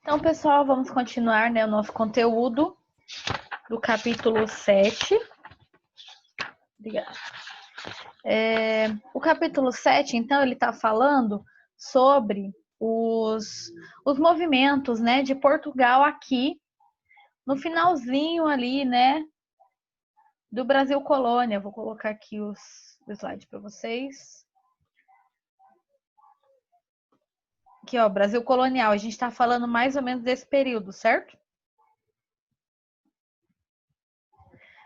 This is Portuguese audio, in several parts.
Então, pessoal, vamos continuar, né, o nosso conteúdo do capítulo 7. Obrigada. O capítulo 7, então, ele está falando sobre os movimentos, né, de Portugal aqui, no finalzinho ali, né, do Brasil Colônia. Vou colocar aqui os slides para vocês. Aqui, ó, Brasil Colonial. A gente está falando mais ou menos desse período, certo?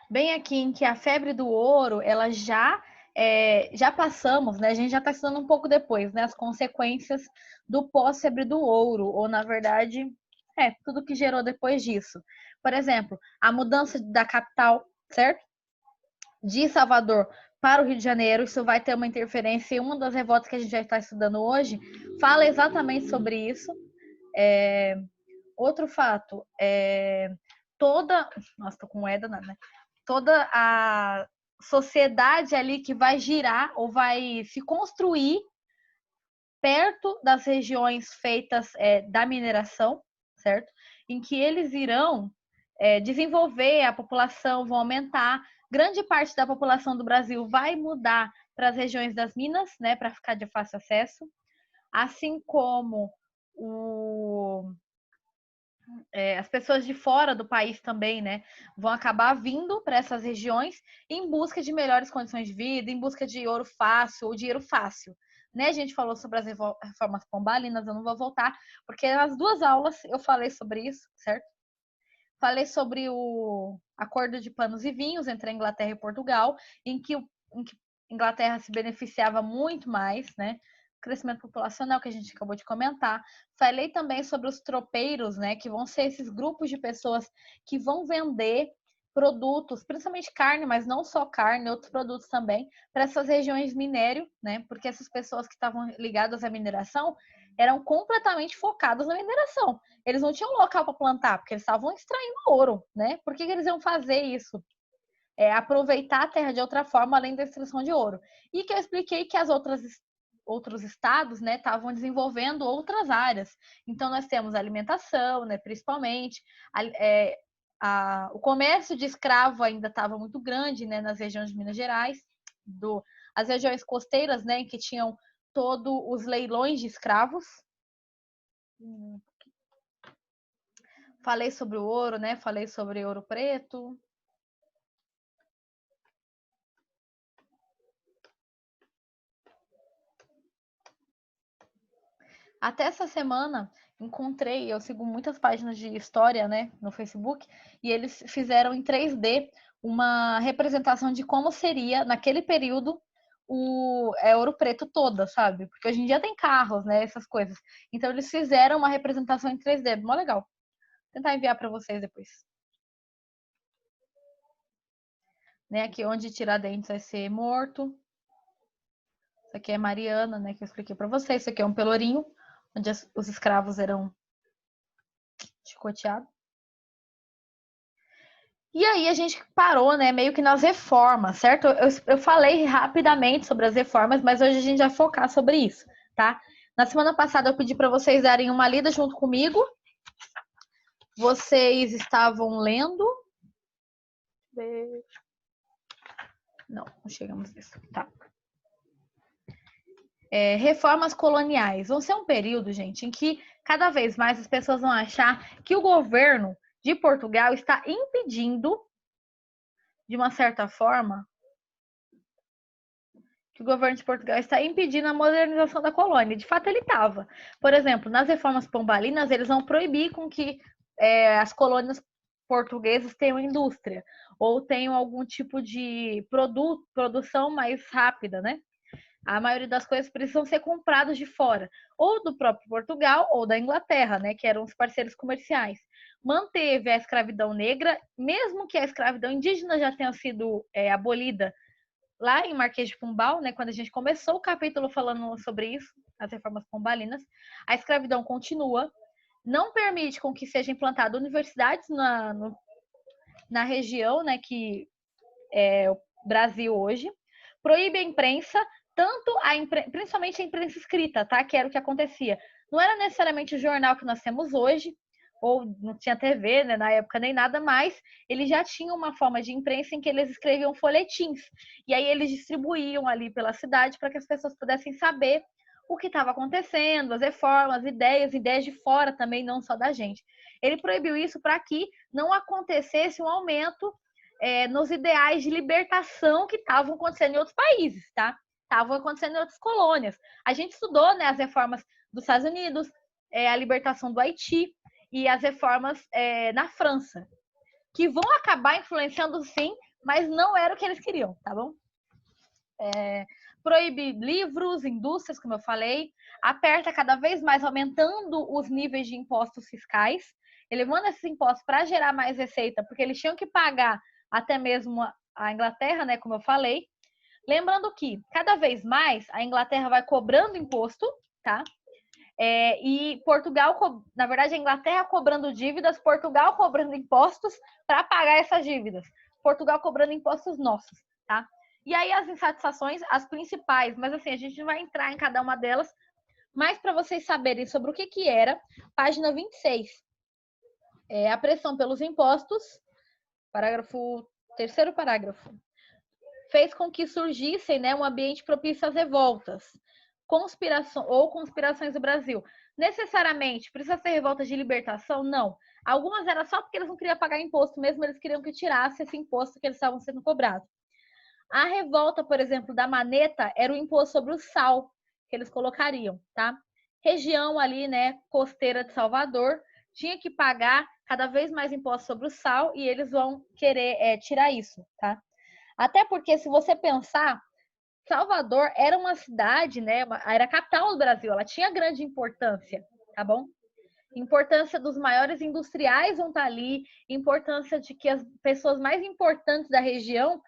Bem aqui em que a febre do ouro, ela já passamos, né? A gente já está estudando um pouco depois, né? As consequências do pós-febre do ouro, ou na verdade, tudo que gerou depois disso. Por exemplo, a mudança da capital, certo? De Salvador para o Rio de Janeiro, isso vai ter uma interferência em uma das revoltas que a gente já está estudando hoje, fala exatamente sobre isso. Outro fato, nossa, tô com moeda nada, né? Toda a sociedade ali que vai girar ou vai se construir perto das regiões feitas da mineração, certo? Em que eles irão desenvolver, a população vão aumentar, grande parte da população do Brasil vai mudar para as regiões das minas, né, para ficar de fácil acesso, assim como as pessoas de fora do país também, né, vão acabar vindo para essas regiões em busca de melhores condições de vida, em busca de ouro fácil ou dinheiro fácil. Né, a gente falou sobre as reformas pombalinas, eu não vou voltar, porque nas duas aulas eu falei sobre isso, certo? Falei sobre o acordo de panos e vinhos entre a Inglaterra e Portugal, em que a Inglaterra se beneficiava muito mais, né? Crescimento populacional que a gente acabou de comentar. Falei também sobre os tropeiros, né? Que vão ser esses grupos de pessoas que vão vender produtos, principalmente carne, mas não só carne, outros produtos também, para essas regiões de minério, né? Porque essas pessoas que estavam ligadas à mineração eram completamente focadas na mineração. Eles não tinham local para plantar, porque eles estavam extraindo ouro, né? Por que eles iam fazer isso? Aproveitar a terra de outra forma, além da extração de ouro. E que eu expliquei que outros estados, né, estavam desenvolvendo outras áreas. Então, nós temos a alimentação, né, principalmente. O comércio de escravo ainda estava muito grande, né, nas regiões de Minas Gerais. As regiões costeiras, né, em que tinham todos os leilões de escravos. Falei sobre o ouro, né? Falei sobre ouro preto. Até essa semana eu sigo muitas páginas de história, né, no Facebook, e eles fizeram em 3D uma representação de como seria naquele período o Ouro Preto toda, sabe? Porque hoje em dia tem carros, né, essas coisas. Então eles fizeram uma representação em 3D, mó legal. Vou tentar enviar para vocês depois. Né, aqui onde Tiradentes vai ser morto. Isso aqui é Mariana, né, que eu expliquei para vocês. Isso aqui é um pelourinho, onde os escravos eram chicoteados. E aí a gente parou, né, meio que nas reformas, certo? Eu falei rapidamente sobre as reformas, mas hoje a gente vai focar sobre isso, tá? Na semana passada eu pedi para vocês darem uma lida junto comigo. Vocês estavam lendo? Não chegamos nisso, tá? Reformas coloniais. Vão ser um período, gente, em que cada vez mais as pessoas vão achar que o governo de Portugal está impedindo, de uma certa forma, que o governo de Portugal está impedindo a modernização da colônia. De fato, ele estava. Por exemplo, nas reformas pombalinas, eles vão proibir com que as colônias portuguesas tenham indústria ou tenham algum tipo de produção mais rápida, né? A maioria das coisas precisam ser compradas de fora, ou do próprio Portugal ou da Inglaterra, né, que eram os parceiros comerciais. Manteve a escravidão negra, mesmo que a escravidão indígena já tenha sido abolida lá em Marquês de Pombal, né, quando a gente começou o capítulo falando sobre isso, as reformas pombalinas, a escravidão continua, não permite com que sejam implantadas universidades na região, né, que é o Brasil hoje, proíbe a imprensa, principalmente a imprensa escrita, tá? Que era o que acontecia. Não era necessariamente o jornal que nós temos hoje, ou não tinha TV, né, na época nem nada mais, eles já tinham uma forma de imprensa em que eles escreviam folhetins. E aí eles distribuíam ali pela cidade para que as pessoas pudessem saber o que estava acontecendo, as reformas, ideias de fora também, não só da gente. Ele proibiu isso para que não acontecesse um aumento nos ideais de libertação que estavam acontecendo em outros países, tá? Estavam acontecendo em outras colônias. A gente estudou, né, as reformas dos Estados Unidos, a libertação do Haiti e as reformas na França, que vão acabar influenciando sim, mas não era o que eles queriam, tá bom? Proíbe livros, indústrias, como eu falei, aperta cada vez mais, aumentando os níveis de impostos fiscais, elevando esses impostos para gerar mais receita, porque eles tinham que pagar até mesmo a Inglaterra, né, como eu falei. Lembrando que cada vez mais a Inglaterra vai cobrando imposto, tá? E Portugal, na verdade, a Inglaterra cobrando dívidas, Portugal cobrando impostos para pagar essas dívidas. Portugal cobrando impostos nossos, tá? E aí as insatisfações, as principais, mas assim, a gente não vai entrar em cada uma delas, mas para vocês saberem sobre o que era, página 26. A pressão pelos impostos, terceiro parágrafo, fez com que surgissem, né, um ambiente propício às revoltas, conspirações do Brasil. Necessariamente precisa ser revolta de libertação? Não. Algumas era só porque eles não queriam pagar imposto, mesmo eles queriam que tirasse esse imposto que eles estavam sendo cobrados. A revolta, por exemplo, da Maneta era o imposto sobre o sal que eles colocariam, tá? Região ali, né, costeira de Salvador, tinha que pagar cada vez mais imposto sobre o sal e eles vão querer tirar isso, tá? Até porque, se você pensar, Salvador era uma cidade, né? Era a capital do Brasil, ela tinha grande importância, tá bom? Importância dos maiores industriais vão estar ali, importância de que as pessoas mais importantes da região,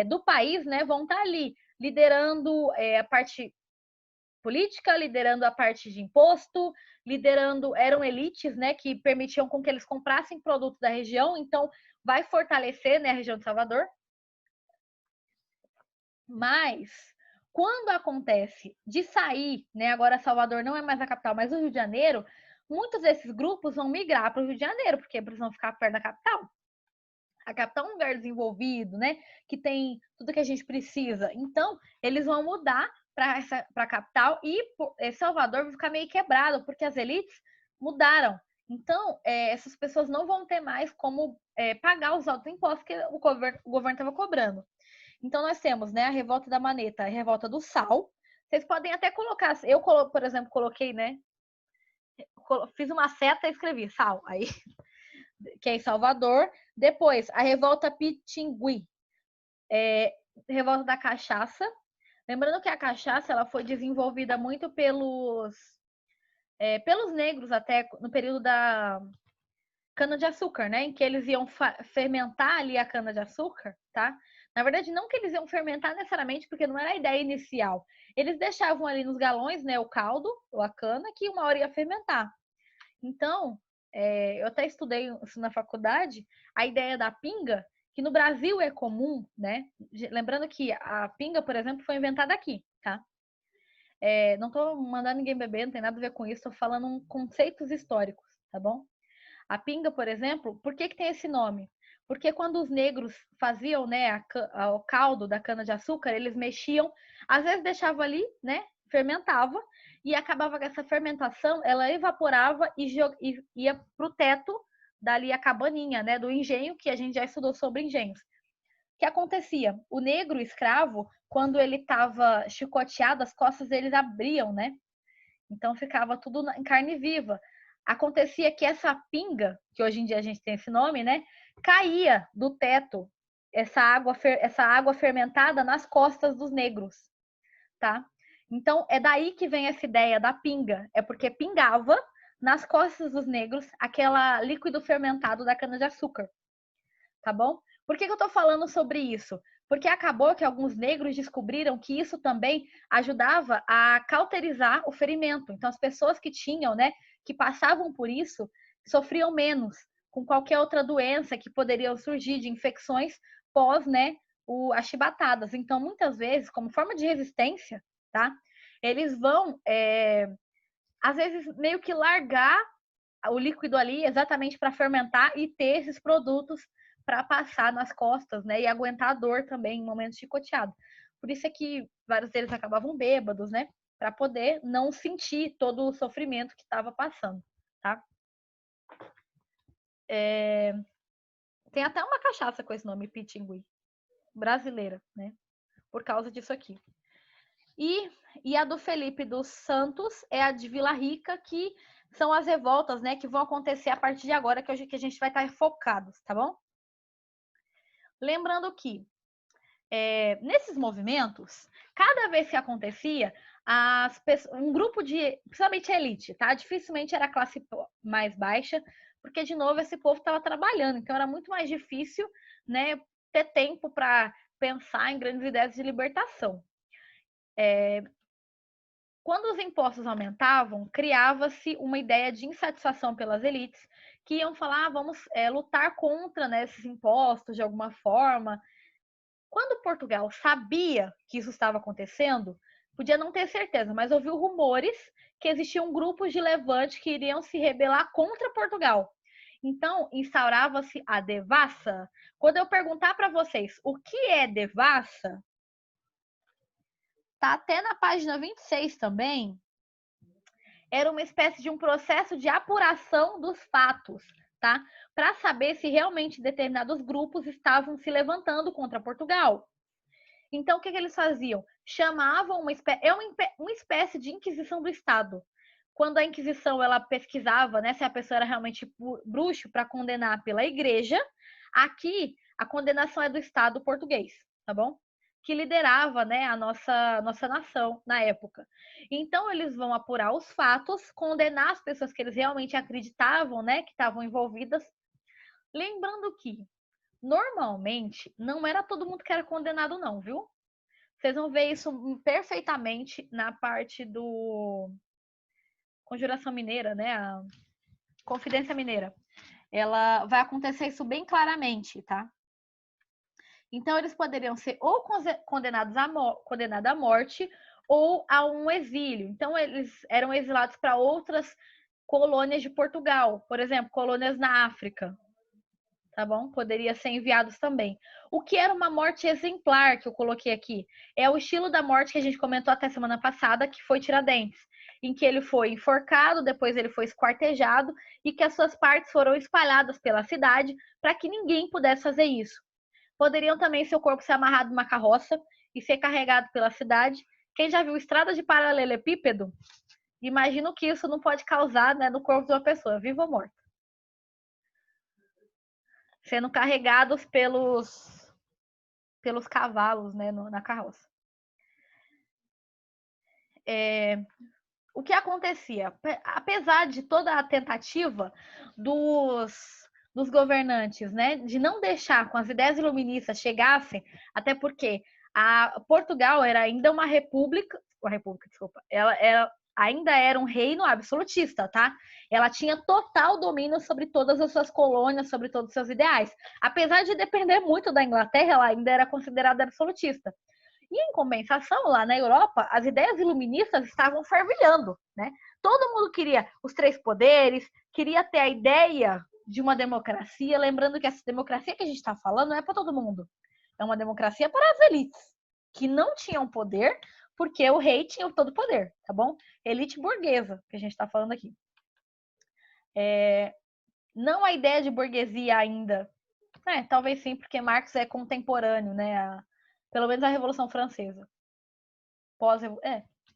do país, né, vão estar ali, liderando a parte política, liderando a parte de imposto, eram elites, né, que permitiam com que eles comprassem produtos da região, então vai fortalecer, né, a região de Salvador. Mas quando acontece de sair, né, agora Salvador não é mais a capital, mas o Rio de Janeiro, muitos desses grupos vão migrar para o Rio de Janeiro, porque precisam ficar perto da capital. A capital é um lugar desenvolvido, né, que tem tudo que a gente precisa. Então, eles vão mudar para a capital e Salvador vai ficar meio quebrado, porque as elites mudaram. Então, essas pessoas não vão ter mais como pagar os altos impostos que o governo estava cobrando. Então, nós temos, né, a revolta da Maneta, a revolta do sal. Vocês podem até colocar, eu, por exemplo, coloquei, né, fiz uma seta e escrevi sal, aí, que é em Salvador. Depois, a revolta Pitingui, revolta da cachaça. Lembrando que a cachaça ela foi desenvolvida muito pelos negros até no período da cana-de-açúcar, né? Em que eles iam fermentar ali a cana-de-açúcar, tá? Na verdade, não que eles iam fermentar necessariamente, porque não era a ideia inicial. Eles deixavam ali nos galões, né, o caldo, ou a cana, que uma hora ia fermentar. Então, eu até estudei isso na faculdade, a ideia da pinga, que no Brasil é comum, né? Lembrando que a pinga, por exemplo, foi inventada aqui, tá? Não tô mandando ninguém beber, não tem nada a ver com isso, tô falando conceitos históricos, tá bom? A pinga, por exemplo, por que tem esse nome? Porque quando os negros faziam, né, o caldo da cana-de-açúcar, eles mexiam, às vezes deixava ali, né, fermentava, e acabava que essa fermentação, ela evaporava e ia para o teto, dali a cabaninha, né, do engenho, que a gente já estudou sobre engenhos. O que acontecia? O negro escravo, quando ele estava chicoteado, as costas eles abriam, né? Então ficava tudo em carne viva. Acontecia que essa pinga, que hoje em dia a gente tem esse nome, né? Caía do teto essa água fermentada nas costas dos negros, tá? Então é daí que vem essa ideia da pinga, é porque pingava nas costas dos negros aquela líquido fermentado da cana-de-açúcar, tá bom? Por que eu tô falando sobre isso? Porque acabou que alguns negros descobriram que isso também ajudava a cauterizar o ferimento. Então, as pessoas que tinham, né, que passavam por isso, sofriam menos com qualquer outra doença que poderia surgir de infecções pós, né, as chibatadas. Então, muitas vezes, como forma de resistência, tá? Eles vão, às vezes, meio que largar o líquido ali exatamente para fermentar e ter esses produtos para passar nas costas, né? E aguentar a dor também em momentos chicoteados. Por isso é que vários deles acabavam bêbados, né? Para poder não sentir todo o sofrimento que estava passando, tá? Tem até uma cachaça com esse nome, Pitingui, brasileira, né? Por causa disso aqui. E a do Felipe dos Santos é a de Vila Rica, que são as revoltas, né, que vão acontecer a partir de agora, que hoje que a gente vai estar focados, tá bom? Lembrando que nesses movimentos, cada vez que acontecia, um grupo de, principalmente a elite, tá? Dificilmente era a classe mais baixa, porque, de novo, esse povo estava trabalhando, então era muito mais difícil, né, ter tempo para pensar em grandes ideias de libertação. Quando os impostos aumentavam, criava-se uma ideia de insatisfação pelas elites, que iam falar, vamos lutar contra, né, esses impostos de alguma forma. Quando Portugal sabia que isso estava acontecendo, podia não ter certeza, mas ouviu rumores que existiam grupos de levante que iriam se rebelar contra Portugal. Então, instaurava-se a devassa. Quando eu perguntar para vocês o que é devassa, tá até na página 26 também, era uma espécie de um processo de apuração dos fatos, tá? Para saber se realmente determinados grupos estavam se levantando contra Portugal. Então, o que eles faziam? Chamavam uma espécie de inquisição do Estado. Quando a Inquisição ela pesquisava, né, se a pessoa era realmente bruxo para condenar pela igreja, aqui a condenação é do Estado português, tá bom? Que liderava, né, a nossa nação na época. Então, eles vão apurar os fatos, condenar as pessoas que eles realmente acreditavam, né, que estavam envolvidas. Lembrando que, normalmente, não era todo mundo que era condenado, não, viu? Vocês vão ver isso perfeitamente na parte do Conjuração Mineira, né? A Confidência Mineira. Ela vai acontecer isso bem claramente, tá? Então, eles poderiam ser ou condenados à morte ou a um exílio. Então, eles eram exilados para outras colônias de Portugal, por exemplo, colônias na África, tá bom? Poderia ser enviados também. O que era uma morte exemplar que eu coloquei aqui? É o estilo da morte que a gente comentou até semana passada, que foi Tiradentes, em que ele foi enforcado, depois ele foi esquartejado e que as suas partes foram espalhadas pela cidade para que ninguém pudesse fazer isso. Poderiam também seu corpo ser amarrado numa carroça e ser carregado pela cidade. Quem já viu estrada de paralelepípedo, imagina o que isso não pode causar, né, no corpo de uma pessoa, viva ou morta. Sendo carregados pelos cavalos, né, na carroça. O que acontecia? Apesar de toda a tentativa dos governantes, né, de não deixar com as ideias iluministas chegassem, até porque Portugal era ainda uma república, desculpa, ela ainda era um reino absolutista, tá? Ela tinha total domínio sobre todas as suas colônias, sobre todos os seus ideais. Apesar de depender muito da Inglaterra, ela ainda era considerada absolutista. E, em compensação, lá na Europa, as ideias iluministas estavam fervilhando, né? Todo mundo queria os três poderes, queria ter a ideia de uma democracia, lembrando que essa democracia que a gente está falando não é para todo mundo. É uma democracia para as elites, que não tinham poder, porque o rei tinha todo o poder, tá bom? Elite burguesa, que a gente está falando aqui. Não a ideia de burguesia ainda. Talvez sim, porque Marx é contemporâneo, né? Pelo menos a Revolução Francesa.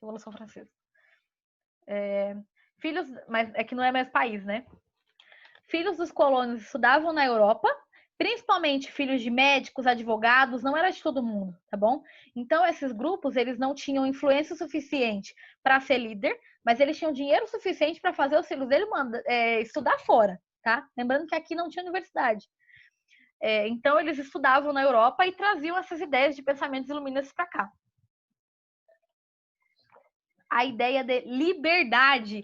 Revolução Francesa. Filhos, mas é que não é mais país, né? Filhos dos colonos estudavam na Europa, principalmente filhos de médicos, advogados, não era de todo mundo, tá bom? Então, esses grupos, eles não tinham influência suficiente para ser líder, mas eles tinham dinheiro suficiente para fazer os filhos dele estudar fora, tá? Lembrando que aqui não tinha universidade. Então, eles estudavam na Europa e traziam essas ideias de pensamentos iluministas para cá. A ideia de liberdade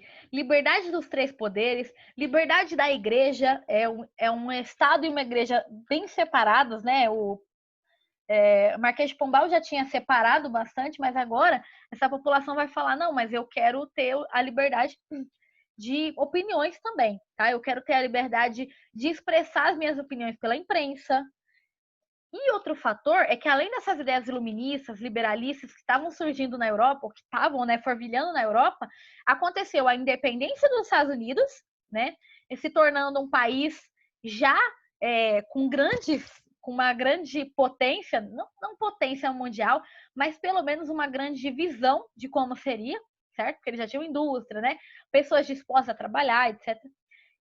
dos três poderes, liberdade da igreja, é um Estado e uma igreja bem separados, né? O Marquês de Pombal já tinha separado bastante, mas agora essa população vai falar, não, mas eu quero ter a liberdade de opiniões também, tá? Eu quero ter a liberdade de expressar as minhas opiniões pela imprensa. E outro fator é que, além dessas ideias iluministas, liberalistas que estavam surgindo na Europa, ou que estavam, né, fervilhando na Europa, aconteceu a independência dos Estados Unidos, né, se tornando um país já com uma grande potência, não potência mundial, mas pelo menos uma grande visão de como seria, certo? Porque eles já tinham indústria, né? Pessoas dispostas a trabalhar, etc.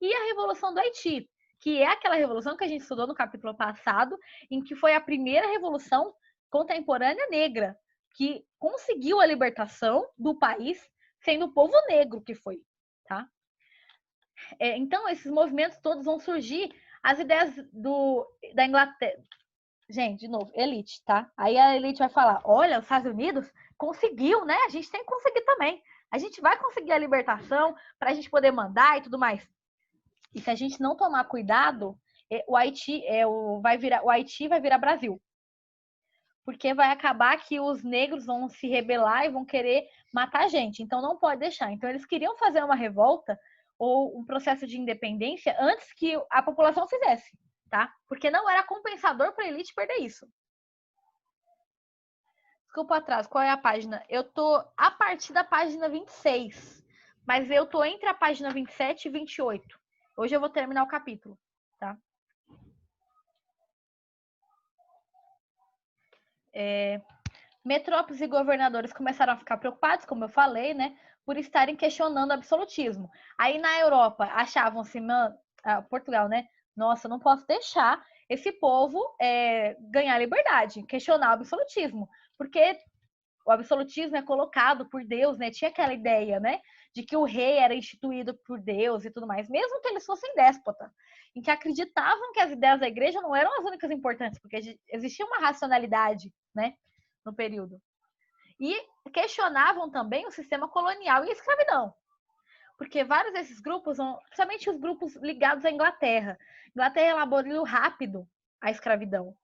E a Revolução do Haiti, que é aquela revolução que a gente estudou no capítulo passado, em que foi a primeira revolução contemporânea negra, que conseguiu a libertação do país, sendo o povo negro que foi, tá? Então, esses movimentos todos vão surgir, as ideias da Inglaterra. Gente, de novo, elite, tá? Aí a elite vai falar: olha, os Estados Unidos conseguiu, né? A gente tem que conseguir também. A gente vai conseguir a libertação para a gente poder mandar e tudo mais. E se a gente não tomar cuidado, o Haiti vai virar Brasil. Porque vai acabar que os negros vão se rebelar e vão querer matar a gente. Então não pode deixar. Então eles queriam fazer uma revolta ou um processo de independência antes que a população fizesse, tá? Porque não era compensador para a elite perder isso. Desculpa atrás, qual é a página? Eu tô a partir da página 26, mas eu tô entre a página 27 e 28. Hoje eu vou terminar o capítulo, tá? Metrópoles e governadores começaram a ficar preocupados, como eu falei, né, por estarem questionando o absolutismo. Aí na Europa achavam-se, Portugal, né? Nossa, não posso deixar esse povo ganhar liberdade, questionar o absolutismo, porque o absolutismo é colocado por Deus, né? Tinha aquela ideia, né, de que o rei era instituído por Deus e tudo mais, mesmo que eles fossem déspota, em que acreditavam que as ideias da igreja não eram as únicas importantes, porque existia uma racionalidade, né, no período. E questionavam também o sistema colonial e a escravidão. Porque vários desses grupos, principalmente os grupos ligados à Inglaterra, Inglaterra elaborou rápido a escravidão.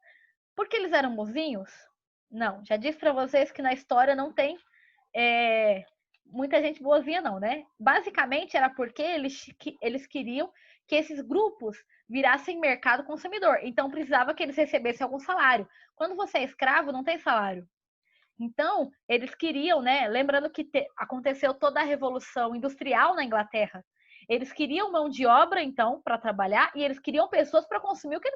Porque eles eram mozinhos? Não, já disse para vocês que na história não tem muita gente boazinha não, né? Basicamente era porque eles queriam que esses grupos virassem mercado consumidor. Então precisava que eles recebessem algum salário. Quando você é escravo, não tem salário. Então, eles queriam, né? Lembrando que aconteceu toda a revolução industrial na Inglaterra. Eles queriam mão de obra, então, para trabalhar, e eles queriam pessoas para consumir o que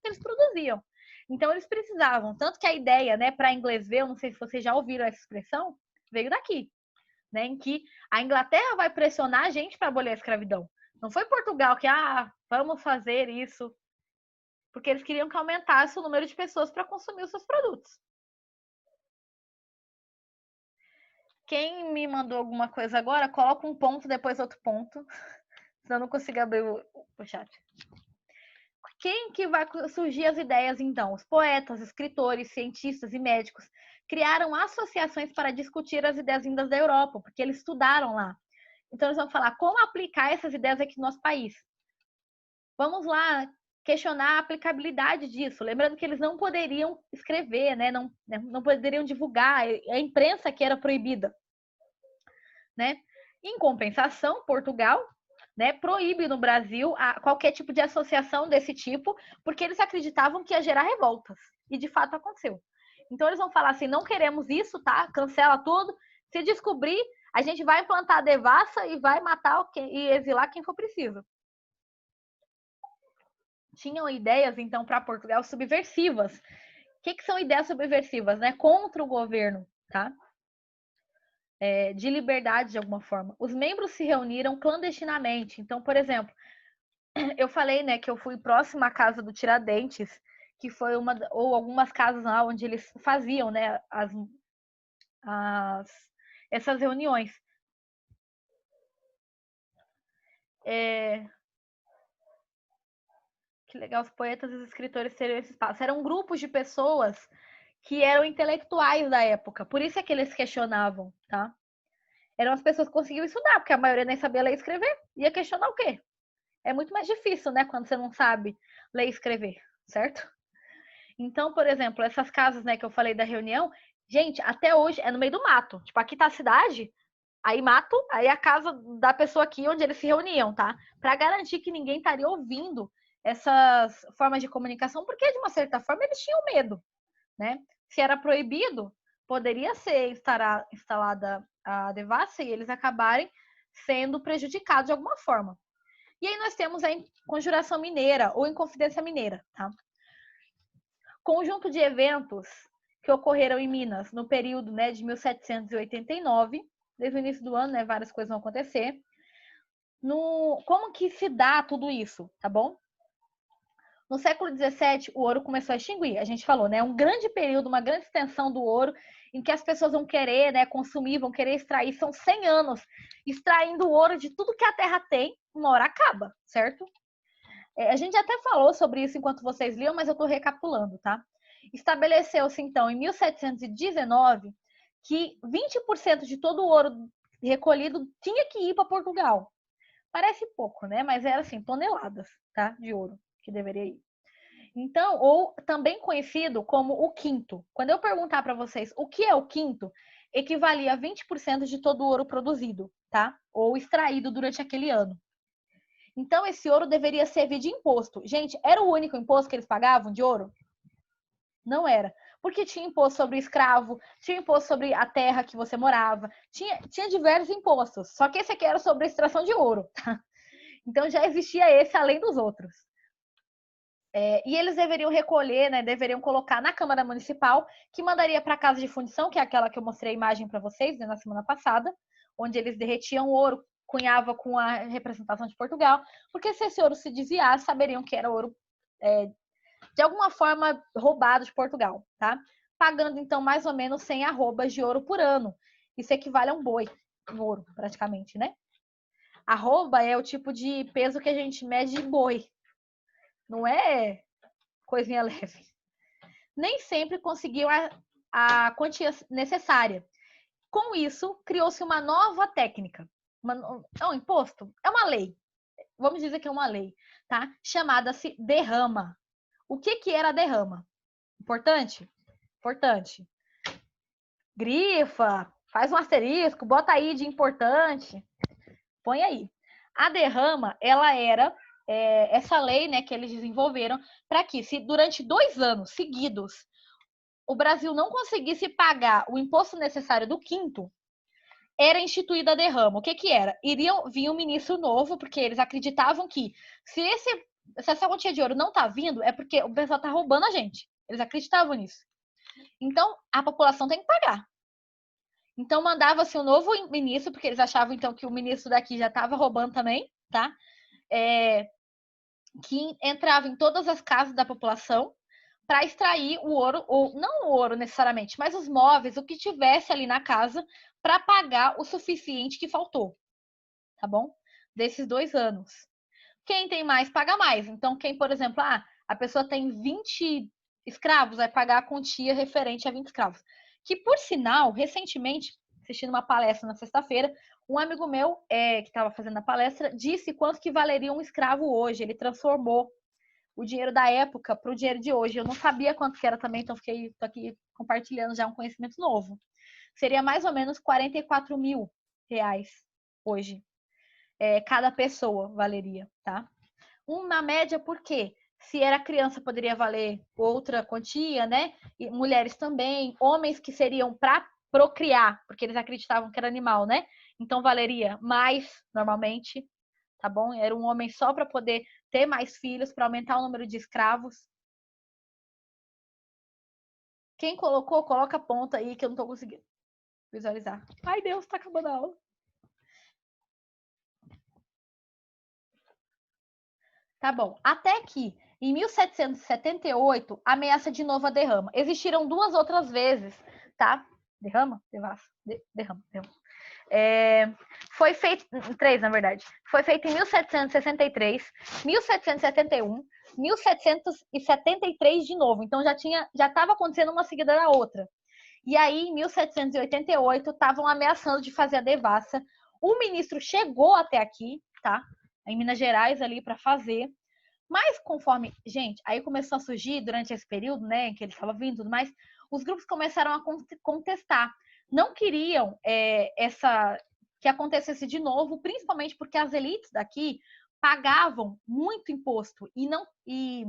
eles produziam. Então, eles precisavam. Tanto que a ideia, né, para inglês ver, eu não sei se vocês já ouviram essa expressão, veio daqui, né? Em que a Inglaterra vai pressionar a gente para abolir a escravidão. Não foi Portugal que, vamos fazer isso. Porque eles queriam que aumentasse o número de pessoas para consumir os seus produtos. Quem me mandou alguma coisa agora, coloca um ponto, depois outro ponto. Senão eu não consigo abrir o chat. Quem que vai surgir as ideias, então? Os poetas, escritores, cientistas e médicos criaram associações para discutir as ideias vindas da Europa, porque eles estudaram lá. Então, eles vão falar como aplicar essas ideias aqui no nosso país. Vamos lá questionar a aplicabilidade disso. Lembrando que eles não poderiam escrever, né? Não poderiam divulgar. A imprensa que era proibida. Né? Em compensação, Portugal, né, proíbe no Brasil qualquer tipo de associação desse tipo, porque eles acreditavam que ia gerar revoltas. E de fato aconteceu. Então eles vão falar assim: não queremos isso, tá? Cancela tudo. Se descobrir, a gente vai implantar a devassa e vai matar e exilar quem for preciso. Tinham ideias, então, para Portugal subversivas. O que são ideias subversivas? Né? Contra o governo, tá? De liberdade de alguma forma. Os membros se reuniram clandestinamente. Então, por exemplo, eu falei, né, que eu fui próxima à casa do Tiradentes, que foi ou algumas casas lá onde eles faziam, né, essas reuniões. Que legal, os poetas e os escritores teriam esse espaço. Eram grupos de pessoas que eram intelectuais da época, por isso é que eles questionavam, tá? Eram as pessoas que conseguiam estudar, porque a maioria nem sabia ler e escrever. Ia questionar o quê? É muito mais difícil, né, quando você não sabe ler e escrever, certo? Então, por exemplo, essas casas, né, que eu falei da reunião, gente, até hoje é no meio do mato. Tipo, aqui tá a cidade, Aí mato, aí a casa da pessoa aqui onde eles se reuniam, tá? Para garantir que ninguém estaria ouvindo essas formas de comunicação, porque de uma certa forma eles tinham medo, né? Se era proibido, poderia ser instalada a devassa e eles acabarem sendo prejudicados de alguma forma. E aí nós temos a conjuração mineira ou inconfidência mineira, tá? Conjunto de eventos que ocorreram em Minas no período, né, de 1789, desde o início do ano, né, várias coisas vão acontecer. Como que se dá tudo isso, tá bom? No século XVII, o ouro começou a extinguir. A gente falou, né? Um grande período, uma grande extensão do ouro, em que as pessoas vão querer, né, consumir, vão querer extrair. São 100 anos extraindo ouro de tudo que a Terra tem. Uma hora acaba, certo? A gente até falou sobre isso enquanto vocês liam, mas eu estou recapitulando, tá? Estabeleceu-se, então, em 1719, que 20% de todo o ouro recolhido tinha que ir para Portugal. Parece pouco, né? Mas era assim, toneladas, tá? De ouro que deveria ir. Então, ou também conhecido como o quinto. Quando eu perguntar para vocês o que é o quinto, equivalia a 20% de todo o ouro produzido, tá? Ou extraído durante aquele ano. Então, esse ouro deveria servir de imposto. Gente, era o único imposto que eles pagavam de ouro? Não era. Porque tinha imposto sobre escravo, tinha imposto sobre a terra que você morava, tinha diversos impostos. Só que esse aqui era sobre a extração de ouro. Tá? Então já existia esse além dos outros. E eles deveriam recolher, né, deveriam colocar na Câmara Municipal, que mandaria para a Casa de Fundição, que é aquela que eu mostrei a imagem para vocês, né, na semana passada, onde eles derretiam ouro, cunhava com a representação de Portugal, porque se esse ouro se desviasse, saberiam que era ouro de alguma forma roubado de Portugal, tá? Pagando então mais ou menos 100 arrobas de ouro por ano. Isso equivale a um boi em ouro, praticamente, né? Arroba é o tipo de peso que a gente mede de boi. Não é coisinha leve. Nem sempre conseguiam a quantia necessária. Com isso, criou-se uma nova técnica. É um imposto? É uma lei. Vamos dizer que é uma lei, tá? Chamada-se derrama. O que era a derrama? Importante? Importante. Grifa, faz um asterisco, bota aí de importante. Põe aí. A derrama, ela era essa lei, né, que eles desenvolveram para que, se durante 2 anos seguidos o Brasil não conseguisse pagar o imposto necessário do quinto, era instituída a derrama. O que era? Vir um ministro novo, porque eles acreditavam que se essa quantia de ouro não tá vindo, é porque o pessoal tá roubando a gente. Eles acreditavam nisso. Então, a população tem que pagar. Então, mandava-se um novo ministro, porque eles achavam, então, que o ministro daqui já estava roubando também, tá? Que entrava em todas as casas da população para extrair o ouro, ou não o ouro necessariamente, mas os móveis, o que tivesse ali na casa, para pagar o suficiente que faltou, tá bom? Desses 2 anos. Quem tem mais, paga mais. Então, quem, por exemplo, a pessoa tem 20 escravos, vai pagar a quantia referente a 20 escravos. Que, por sinal, recentemente, assistindo uma palestra na sexta-feira, um amigo meu, que estava fazendo a palestra, disse quanto que valeria um escravo hoje. Ele transformou o dinheiro da época para o dinheiro de hoje. Eu não sabia quanto que era também, então tô aqui compartilhando já um conhecimento novo. Seria mais ou menos 44 mil reais hoje. Cada pessoa valeria, tá? Uma média, por quê? Se era criança, poderia valer outra quantia, né? E mulheres também, homens que seriam para procriar, porque eles acreditavam que era animal, né? Então valeria mais, normalmente, tá bom? Era um homem só para poder ter mais filhos, para aumentar o número de escravos. Quem colocou, coloca a ponta aí que eu não tô conseguindo visualizar. Ai, Deus, tá acabando a aula. Tá bom. Até que, em 1778, ameaça de novo a derrama. Existiram 2 outras vezes, tá? Derrama? Devassa? Derrama. Foi feito, 3 na verdade. Foi feito em 1763, 1771, 1773 de novo. Então já estava acontecendo uma seguida da outra. E aí, em 1788, estavam ameaçando de fazer a devassa. O ministro chegou até aqui, tá? Em Minas Gerais ali para fazer. Mas conforme, gente, aí começou a surgir durante esse período, né, que ele estava vindo e tudo mais, os grupos começaram a contestar. Não queriam que acontecesse de novo, principalmente porque as elites daqui pagavam muito imposto e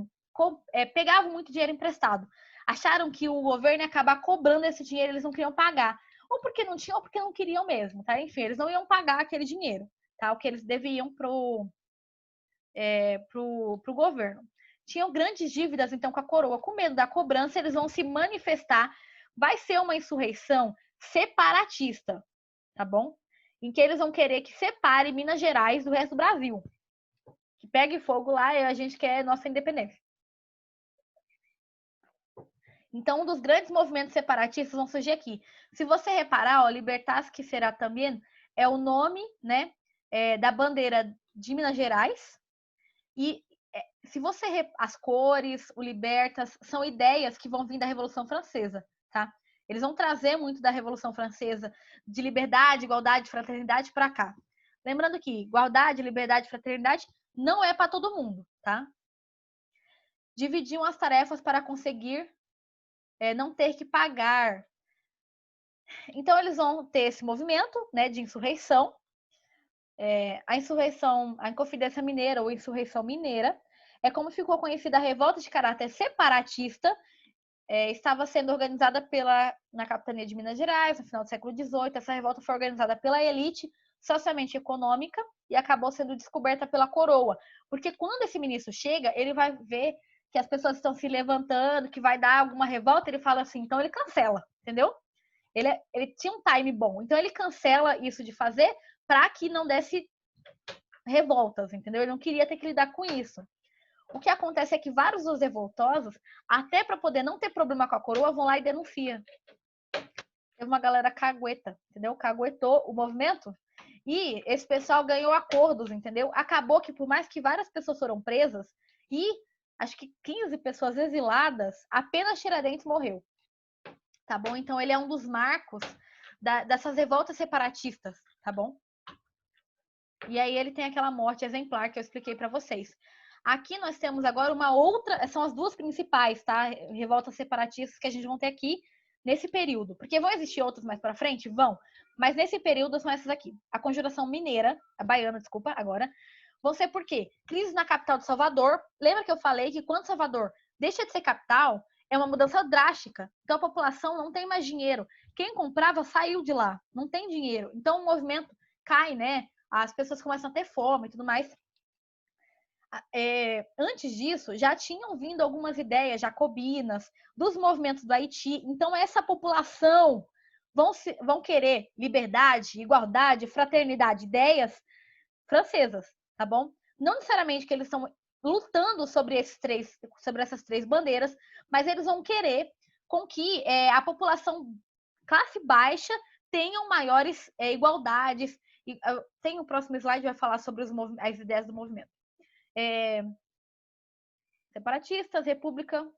pegavam muito dinheiro emprestado. Acharam que o governo ia acabar cobrando esse dinheiro, eles não queriam pagar. Ou porque não tinham, ou porque não queriam mesmo, tá? Enfim, eles não iam pagar aquele dinheiro, tá? O que eles deviam pro governo. Tinham grandes dívidas, então, com a coroa. Com medo da cobrança, eles vão se manifestar. Vai ser uma insurreição separatista, tá bom? Em que eles vão querer que separe Minas Gerais do resto do Brasil. Que pegue fogo lá e a gente quer nossa independência. Então, um dos grandes movimentos separatistas vão surgir aqui. Se você reparar, ó, Libertas que será também é o nome, né, da bandeira de Minas Gerais. E se você as cores, o Libertas, são ideias que vão vir da Revolução Francesa, tá? Eles vão trazer muito da Revolução Francesa de liberdade, igualdade, fraternidade para cá. Lembrando que igualdade, liberdade, fraternidade não é para todo mundo, tá? Dividiam as tarefas para conseguir não ter que pagar. Então, eles vão ter esse movimento, né, de insurreição. A insurreição, a Inconfidência Mineira ou Insurreição Mineira, é como ficou conhecida a revolta de caráter separatista, estava sendo organizada na capitania de Minas Gerais, no final do século XVIII. Essa revolta foi organizada pela elite socialmente econômica e acabou sendo descoberta pela coroa. Porque quando esse ministro chega, ele vai ver que as pessoas estão se levantando, que vai dar alguma revolta, ele fala assim, então ele cancela, entendeu? Ele tinha um time bom, então ele cancela isso de fazer para que não desse revoltas, entendeu? Ele não queria ter que lidar com isso. O que acontece é que vários dos revoltosos, até para poder não ter problema com a coroa, vão lá e denunciam. Teve uma galera cagueta, entendeu? Caguetou o movimento e esse pessoal ganhou acordos, entendeu? Acabou que por mais que várias pessoas foram presas e acho que 15 pessoas exiladas, apenas Tiradentes morreu. Tá bom? Então ele é um dos marcos dessas revoltas separatistas, tá bom? E aí ele tem aquela morte exemplar que eu expliquei para vocês. Aqui nós temos agora uma outra, são as duas principais, tá? Revoltas separatistas que a gente vai ter aqui nesse período. Porque vão existir outros mais para frente? Vão. Mas nesse período são essas aqui. A Conjuração Mineira, a Baiana, desculpa, agora. Vão ser por quê? Crise na capital de Salvador. Lembra que eu falei que quando Salvador deixa de ser capital, é uma mudança drástica. Então a população não tem mais dinheiro. Quem comprava saiu de lá. Não tem dinheiro. Então o movimento cai, né? As pessoas começam a ter fome e tudo mais. Antes disso, já tinham vindo algumas ideias jacobinas dos movimentos do Haiti. Então, essa população vão querer liberdade, igualdade, fraternidade, ideias francesas, tá bom? Não necessariamente que eles estão lutando sobre essas três bandeiras, mas eles vão querer com que a população classe baixa tenham maiores igualdades. Tem o próximo slide, vai falar sobre as ideias do movimento. Separatistas, República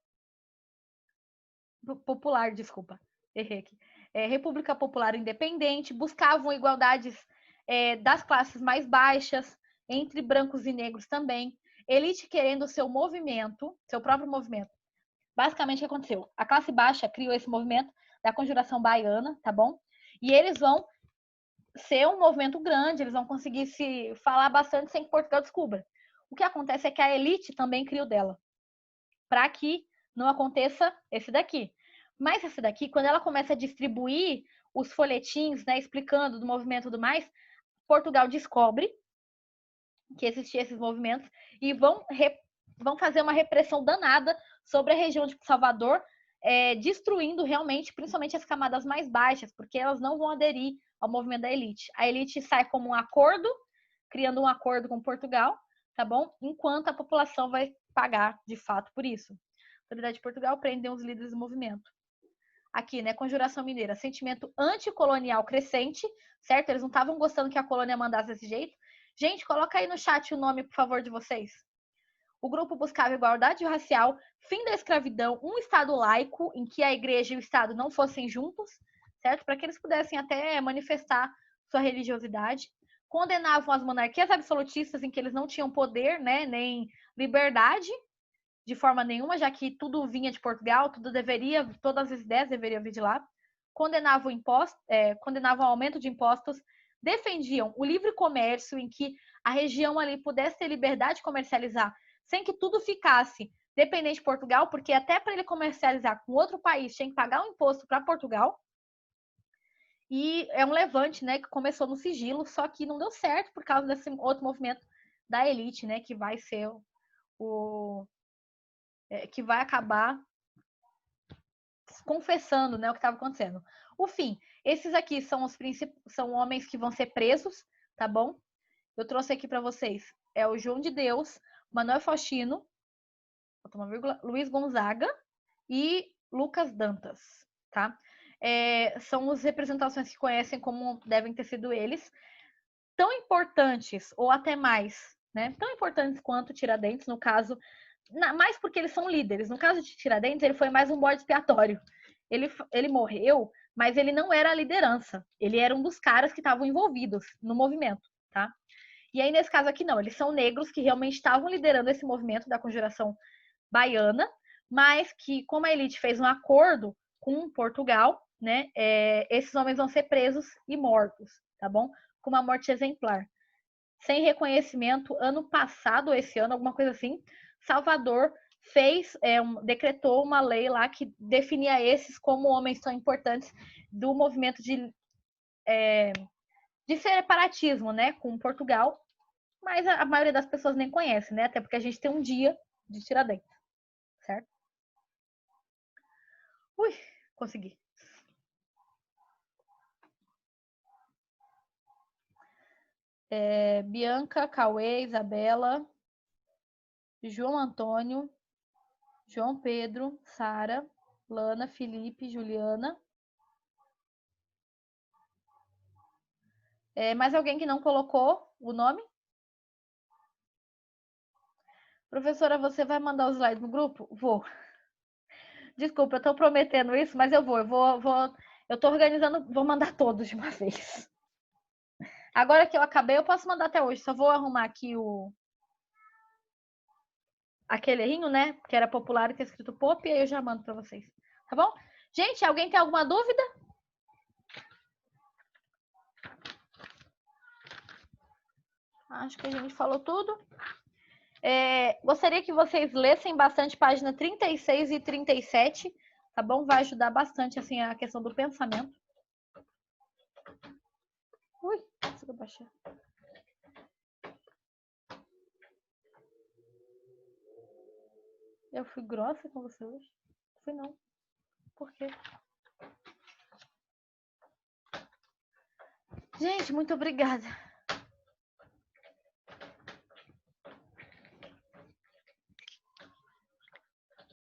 Popular, desculpa, errei aqui. República Popular Independente, buscavam igualdades das classes mais baixas, entre brancos e negros também. Elite querendo seu movimento, seu próprio movimento. Basicamente, o que aconteceu? A classe baixa criou esse movimento da Conjuração Baiana, tá bom? E eles vão ser um movimento grande, eles vão conseguir se falar bastante sem que Portugal descubra. O que acontece é que a elite também criou dela, para que não aconteça esse daqui. Mas esse daqui, quando ela começa a distribuir os folhetins, né, explicando do movimento e tudo mais, Portugal descobre que existiam esses movimentos e vão fazer uma repressão danada sobre a região de Salvador, destruindo realmente, principalmente as camadas mais baixas, porque elas não vão aderir ao movimento da elite. A elite sai como um acordo, criando um acordo com Portugal, tá bom? Enquanto a população vai pagar, de fato, por isso. A autoridade de Portugal prendeu os líderes do movimento. Aqui, né, Conjuração Mineira, sentimento anticolonial crescente, certo? Eles não estavam gostando que a colônia mandasse desse jeito. Gente, coloca aí no chat o nome, por favor, de vocês. O grupo buscava igualdade racial, fim da escravidão, um Estado laico, em que a igreja e o Estado não fossem juntos, certo? Para que eles pudessem até manifestar sua religiosidade. Condenavam as monarquias absolutistas, em que eles não tinham poder, né, nem liberdade, de forma nenhuma, já que tudo vinha de Portugal, todas as ideias deveriam vir de lá. Condenavam o aumento de impostos, defendiam o livre comércio, em que a região ali pudesse ter liberdade de comercializar, sem que tudo ficasse dependente de Portugal, porque até para ele comercializar com outro país tinha que pagar um imposto para Portugal. E é um levante, né, que começou no sigilo, só que não deu certo por causa desse outro movimento da elite, né, que vai ser que vai acabar confessando, né, o que estava acontecendo. O fim, esses aqui são são homens que vão ser presos, tá bom? Eu trouxe aqui para vocês. É o João de Deus, Manuel Faustino, Luiz Gonzaga e Lucas Dantas, tá? São as representações que conhecem como devem ter sido eles, tão importantes, ou até mais, né? Tão importantes quanto Tiradentes, no caso, mais porque eles são líderes. No caso de Tiradentes, ele foi mais um bode expiatório. Ele morreu, mas ele não era a liderança. Ele era um dos caras que estavam envolvidos no movimento, tá? E aí, nesse caso aqui, não. Eles são negros que realmente estavam liderando esse movimento da conjuração baiana, mas que, como a elite fez um acordo com Portugal, né, esses homens vão ser presos e mortos, tá bom? Com uma morte exemplar. Sem reconhecimento, ano passado, esse ano, alguma coisa assim, Salvador decretou uma lei lá que definia esses como homens tão importantes do movimento de separatismo, né, com Portugal, mas a maioria das pessoas nem conhece, né, até porque a gente tem um dia de Tiradentes, certo? Ui, consegui. Bianca, Cauê, Isabela, João Antônio, João Pedro, Sara, Lana, Felipe, Juliana. Mais alguém que não colocou o nome? Professora, você vai mandar os slides no grupo? Vou. Desculpa, eu tô prometendo isso, mas eu vou. Eu tô organizando, vou mandar todos de uma vez. Agora que eu acabei, eu posso mandar até hoje. Só vou arrumar aqui aquele errinho, né? Que era popular e tem escrito pop, e aí eu já mando pra vocês. Tá bom? Gente, alguém tem alguma dúvida? Acho que a gente falou tudo. Gostaria que vocês lessem bastante página 36 e 37, tá bom? Vai ajudar bastante, assim, a questão do pensamento. Ui, consigo baixar. Eu fui grossa com você hoje? Fui não. Por quê? Gente, muito obrigada.